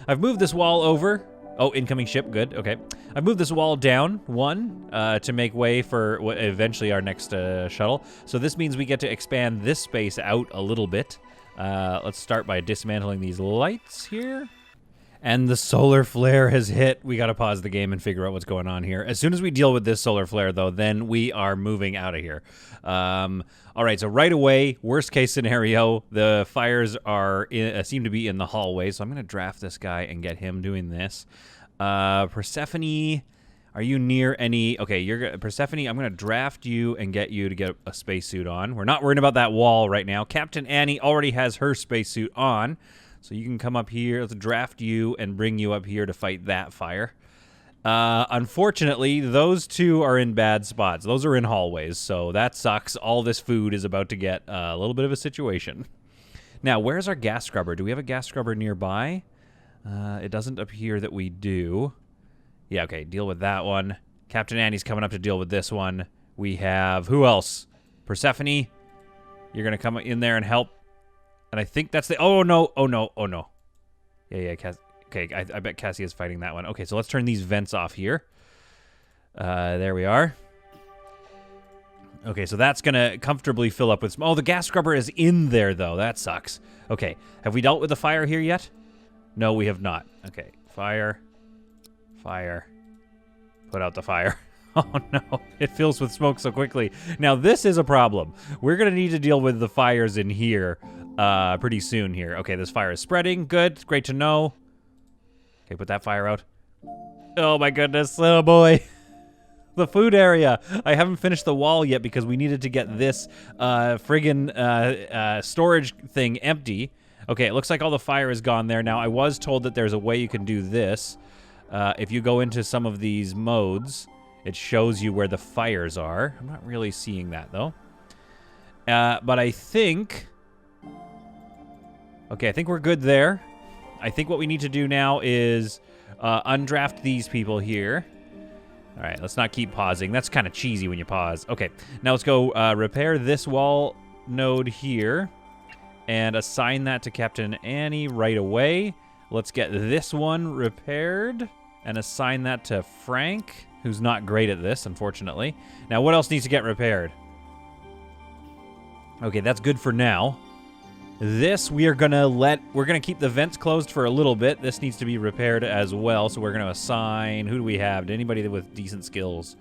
I've moved this wall over. Oh, incoming ship, good, okay. I've moved this wall down, to make way for what eventually our next shuttle. So this means we get to expand this space out a little bit. Let's start by dismantling these lights here. And the solar flare has hit. We got to pause the game and figure out what's going on here. As soon as we deal with this solar flare, though, then we are moving out of here. All right, so right away, worst case scenario, the fires are seem to be in the hallway. So I'm going to draft this guy and get him doing this. Persephone, are you near any? Okay, Persephone, I'm going to draft you and get you to get a spacesuit on. We're not worrying about that wall right now. Captain Annie already has her spacesuit on. So you can come up here, let's draft you and bring you up here to fight that fire. Unfortunately, those two are in bad spots. Those are in hallways, so that sucks. All this food is about to get a little bit of a situation. Now, where's our gas scrubber? Do we have a gas scrubber nearby? It doesn't appear that we do. Yeah, okay, deal with that one. Captain Annie's coming up to deal with this one. We have, who else? Persephone, you're going to come in there and help. And I think that's the... Oh, no. Oh, no. Oh, no. Yeah. Okay, I bet Cassie is fighting that one. Okay, so let's turn these vents off here. There we are. Okay, so that's going to comfortably fill up with... Oh, the gas scrubber is in there, though. That sucks. Okay, have we dealt with the fire here yet? No, we have not. Okay, fire. Fire. Put out the fire. Oh, no. It fills with smoke so quickly. Now, this is a problem. We're going to need to deal with the fires in here pretty soon here. Okay, this fire is spreading. Good. It's great to know. Okay, put that fire out. Oh, my goodness. Oh, boy. The food area. I haven't finished the wall yet because we needed to get this friggin' storage thing empty. Okay, it looks like all the fire is gone there. Now, I was told that there's a way you can do this. If you go into some of these modes... It shows you where the fires are. I'm not really seeing that, though. But I think... Okay, I think we're good there. I think what we need to do now is undraft these people here. All right, let's not keep pausing. That's kind of cheesy when you pause. Okay, now let's go repair this wall node here and assign that to Captain Annie right away. Let's get this one repaired and assign that to Frank, who's not great at this, unfortunately. Now, what else needs to get repaired? Okay, that's good for now. This, we're gonna keep the vents closed for a little bit. This needs to be repaired as well, so we're gonna assign, who do we have? Anybody with decent skills?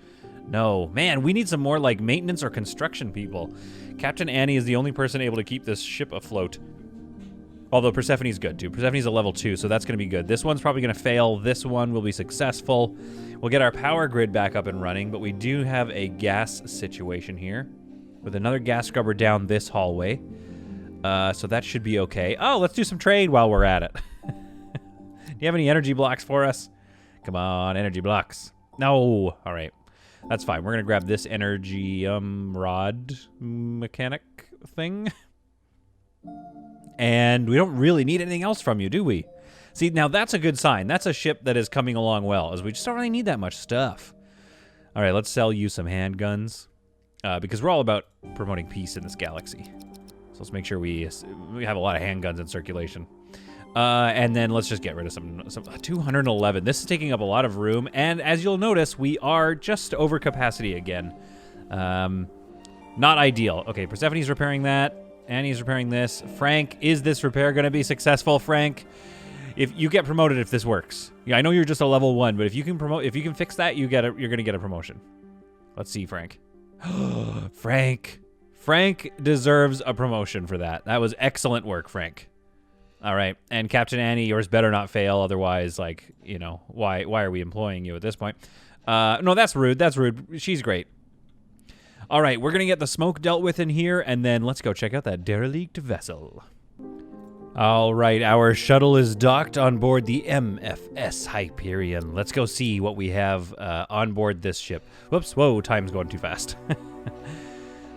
No. Man, we need some more, like, maintenance or construction people. Captain Annie is the only person able to keep this ship afloat. Although Persephone's good, too. Persephone's a level 2, so that's going to be good. This one's probably going to fail. This one will be successful. We'll get our power grid back up and running, but we do have a gas situation here with another gas scrubber down this hallway. So that should be okay. Oh, let's do some trade while we're at it. Do you have any energy blocks for us? Come on, energy blocks. No. All right. That's fine. We're going to grab this energy rod mechanic thing. And we don't really need anything else from you, do we? See, now that's a good sign. That's a ship that is coming along well, as we just don't really need that much stuff. All right, let's sell you some handguns, because we're all about promoting peace in this galaxy. So let's make sure we have a lot of handguns in circulation. And then let's just get rid of some 211. This is taking up a lot of room, and as you'll notice, we are just over capacity again. Not ideal. Okay, Persephone's repairing that. Annie's repairing this. Frank, is this repair going to be successful, Frank? If you get promoted if this works. Yeah, I know you're just a level 1, but if you can fix that, you're going to get a promotion. Let's see, Frank. Frank deserves a promotion for that. That was excellent work, Frank. All right. And Captain Annie, yours better not fail, otherwise, like, you know, why are we employing you at this point? No, that's rude. That's rude. She's great. All right, we're going to get the smoke dealt with in here, and then let's go check out that derelict vessel. All right, our shuttle is docked on board the MFS Hyperion. Let's go see what we have on board this ship. Whoops, whoa, time's going too fast.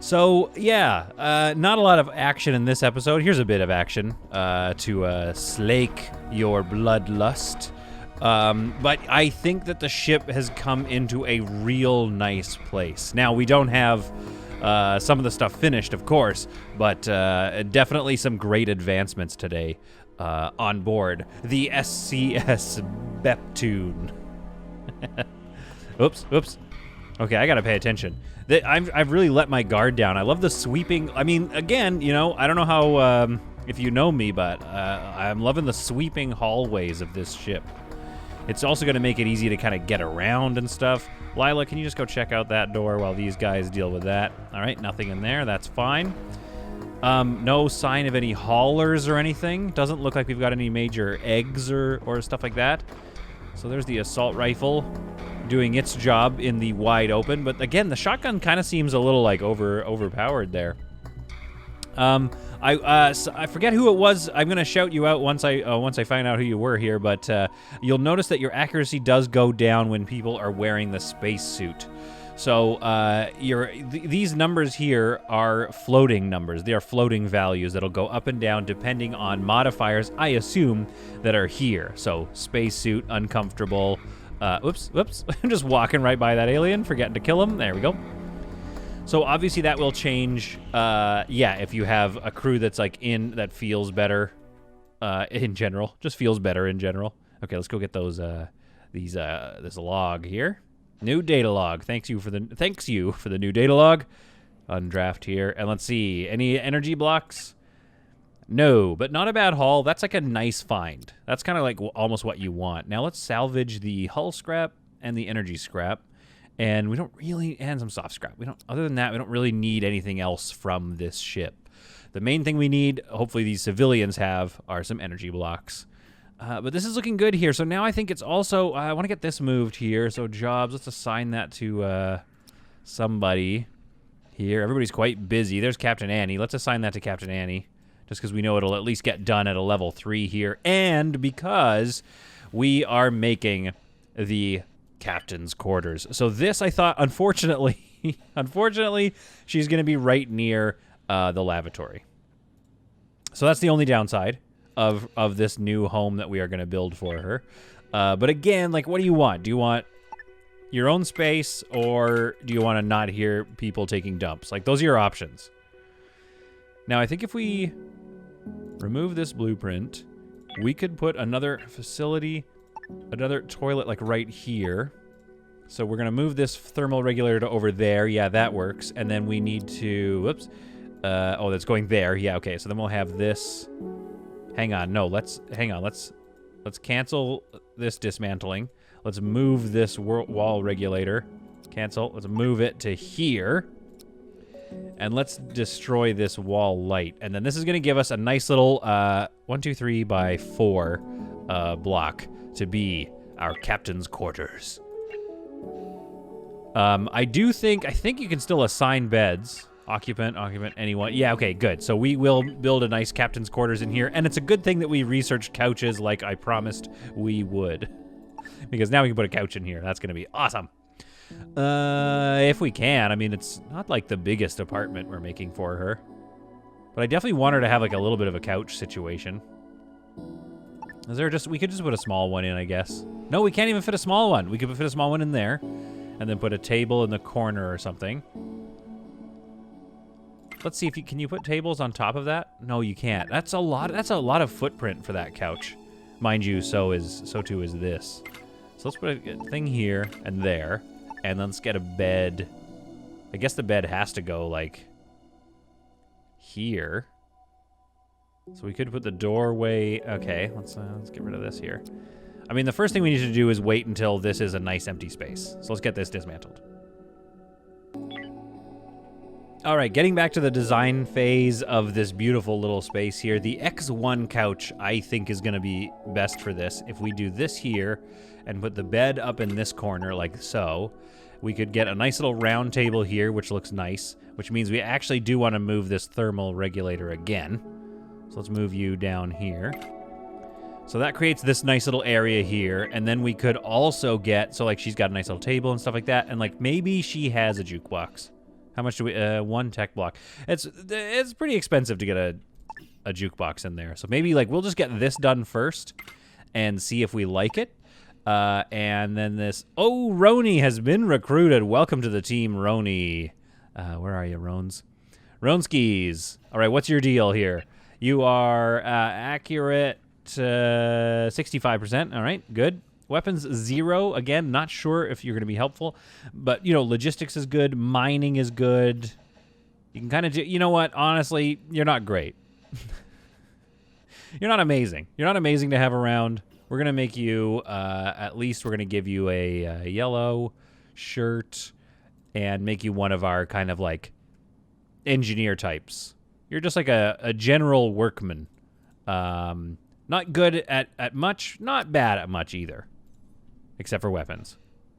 So, yeah, not a lot of action in this episode. Here's a bit of action to slake your bloodlust. But I think that the ship has come into a real nice place. Now, we don't have some of the stuff finished, of course, but definitely some great advancements today on board the SCS Beptune. Oops. Okay, I gotta pay attention. I've really let my guard down. I love the sweeping. I mean, again, you know, I don't know how if you know me, but I'm loving the sweeping hallways of this ship. It's also going to make it easy to kind of get around and stuff. Lila, can you just go check out that door while these guys deal with that? All right, nothing in there. That's fine. No sign of any haulers or anything. Doesn't look like we've got any major eggs or stuff like that. So there's the assault rifle doing its job in the wide open. But again, the shotgun kind of seems a little like overpowered there. I forget who it was. I'm gonna shout you out once I find out who you were here. But you'll notice that your accuracy does go down when people are wearing the spacesuit. So these numbers here are floating numbers. They are floating values that'll go up and down depending on modifiers, I assume, that are here. So spacesuit, uncomfortable. Whoops. I'm just walking right by that alien, forgetting to kill him. There we go. So obviously that will change, yeah, if you have a crew that's like that feels better in general, just feels better in general. Okay, let's go get those, this log here. New data log. Thanks you for the new data log. Undraft here. And let's see, any energy blocks? No, but not a bad haul. That's like a nice find. That's kind of like almost what you want. Now let's salvage the hull scrap and the energy scrap. And we don't really, and some soft scrap. Other than that, we don't really need anything else from this ship. The main thing we need, hopefully these civilians have, are some energy blocks. But this is looking good here. So now I think it's also, I want to get this moved here. So jobs, let's assign that to somebody here. Everybody's quite busy. There's Captain Annie. Let's assign that to Captain Annie, just because we know it'll at least get done at a level 3 here. And because we are making the captain's quarters. So this, I thought, unfortunately, she's going to be right near the lavatory. So that's the only downside of this new home that we are going to build for her. But again, like, what do you want? Do you want your own space, or do you want to not hear people taking dumps? Like, those are your options. Now, I think if we remove this blueprint, we could put another facility, another toilet, like, right here. So we're going to move this thermal regulator to over there. Yeah, that works. And then we need to... Whoops. Oh, that's going there. Yeah, okay. So then we'll have this... Hang on. No, hang on. Let's cancel this dismantling. Let's move this wall regulator. Cancel. Let's move it to here. And let's destroy this wall light. And then this is going to give us a nice little 1, 2, 3 by 4 block to be our captain's quarters. I think you can still assign beds. Occupant, anyone. Yeah, okay, good. So we will build a nice captain's quarters in here. And it's a good thing that we researched couches like I promised we would. Because now we can put a couch in here. That's going to be awesome. If we can. I mean, it's not like the biggest apartment we're making for her. But I definitely want her to have like a little bit of a couch situation. Is there we could just put a small one in, I guess. No, we can't even fit a small one. We could fit a small one in there. And then put a table in the corner or something. Let's see if can you put tables on top of that? No, you can't. That's a lot of footprint for that couch. Mind you, so too is this. So let's put a thing here and there. And then let's get a bed. I guess the bed has to go like here. So we could put the doorway. Okay, let's get rid of this here. I mean, the first thing we need to do is wait until this is a nice empty space. So let's get this dismantled. All right, getting back to the design phase of this beautiful little space here. The X1 couch, I think, is going to be best for this. If we do this here and put the bed up in this corner like so, we could get a nice little round table here, which looks nice, which means we actually do want to move this thermal regulator again. So let's move you down here. So that creates this nice little area here, and then we could also get, so like she's got a nice little table and stuff like that, and like maybe she has a jukebox. How much do we, 1 tech block. It's pretty expensive to get a jukebox in there. So maybe like we'll just get this done first and see if we like it. And then this... Oh, Roni has been recruited. Welcome to the team, Roni. Where are you, Rones? Ronskis. All right, what's your deal here? You are accurate 65%. All right, good. Weapons 0. Again, not sure if you're going to be helpful. But, you know, logistics is good. Mining is good. You can kind of do... You know what? Honestly, you're not great. You're not amazing. You're not amazing to have around. We're going to make you... at least we're going to give you a yellow shirt and make you one of our kind of like engineer types. You're just like a general workman. Not good at much, not bad at much either. Except for weapons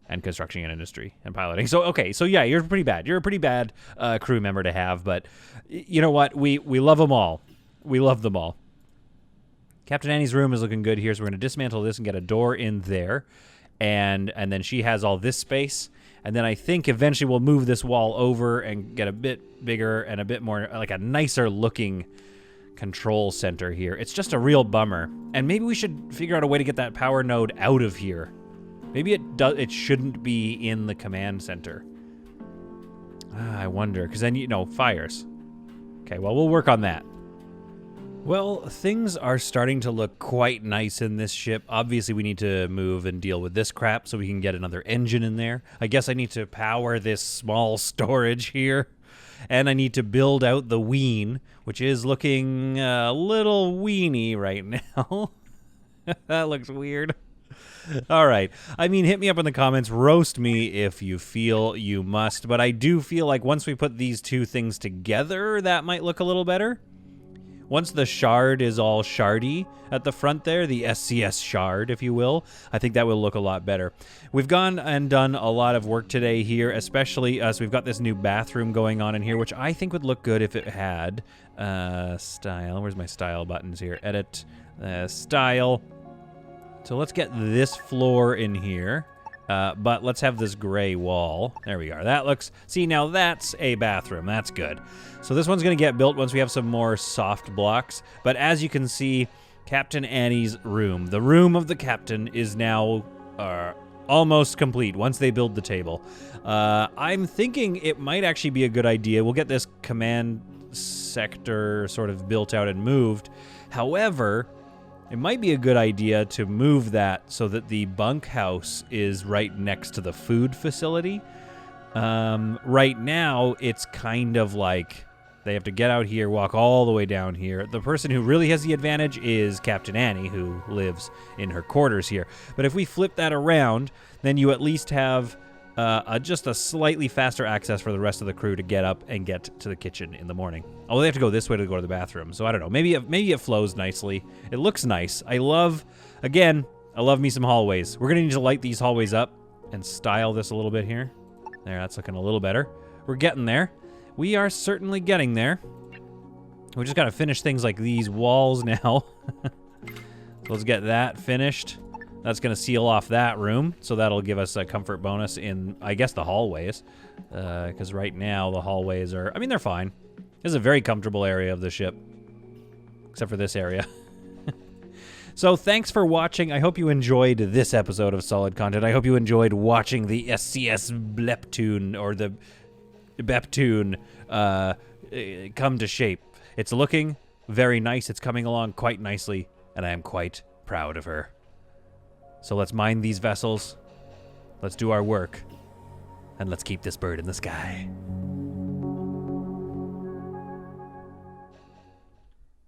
and construction and industry and piloting. So, okay, so yeah, you're pretty bad. You're a pretty bad crew member to have, but you know what? We love them all. We love them all. Captain Annie's room is looking good here, so we're going to dismantle this and get a door in there. And then she has all this space. And then I think eventually we'll move this wall over and get a bit bigger and a bit more, like a nicer looking control center here. It's just a real bummer. And maybe we should figure out a way to get that power node out of here. Maybe it shouldn't be in the command center. I wonder, because then, you know, fires. Okay, well, we'll work on that. Well, things are starting to look quite nice in this ship. Obviously, we need to move and deal with this crap so we can get another engine in there. I guess I need to power this small storage here. And I need to build out the ween, which is looking a little weeny right now. That looks weird. All right. I mean, hit me up in the comments. Roast me if you feel you must. But I do feel like once we put these two things together, that might look a little better. Once the shard is all shardy at the front there, the SCS shard, if you will, I think that will look a lot better. We've gone and done a lot of work today here, especially so we've got this new bathroom going on in here, which I think would look good if it had style. Where's my style buttons here? Edit, style. So let's get this floor in here, but let's have this gray wall. There we are. That looks... See, now that's a bathroom. That's good. So this one's going to get built once we have some more soft blocks. But as you can see, Captain Annie's room, the room of the captain, is now almost complete once they build the table. I'm thinking it might actually be a good idea. We'll get this command sector sort of built out and moved. However... it might be a good idea to move that so that the bunkhouse is right next to the food facility. Right now, it's kind of like they have to get out here, walk all the way down here. The person who really has the advantage is Captain Annie, who lives in her quarters here. But if we flip that around, then you at least have just a slightly faster access for the rest of the crew to get up and get to the kitchen in the morning. Oh, they have to go this way to go to the bathroom. So I don't know. Maybe it flows nicely. It looks nice. I love me some hallways. We're going to need to light these hallways up and style this a little bit here. There, that's looking a little better. We're getting there. We are certainly getting there. We just got to finish things like these walls now. So let's get that finished. That's going to seal off that room, so that'll give us a comfort bonus in, I guess, the hallways. Because right now, the hallways are... I mean, they're fine. This is a very comfortable area of the ship. Except for this area. So, thanks for watching. I hope you enjoyed this episode of Solid Content. I hope you enjoyed watching the SCS Beptune, or the Beptune, come to shape. It's looking very nice. It's coming along quite nicely, and I am quite proud of her. So let's mine these vessels, let's do our work, and let's keep this bird in the sky.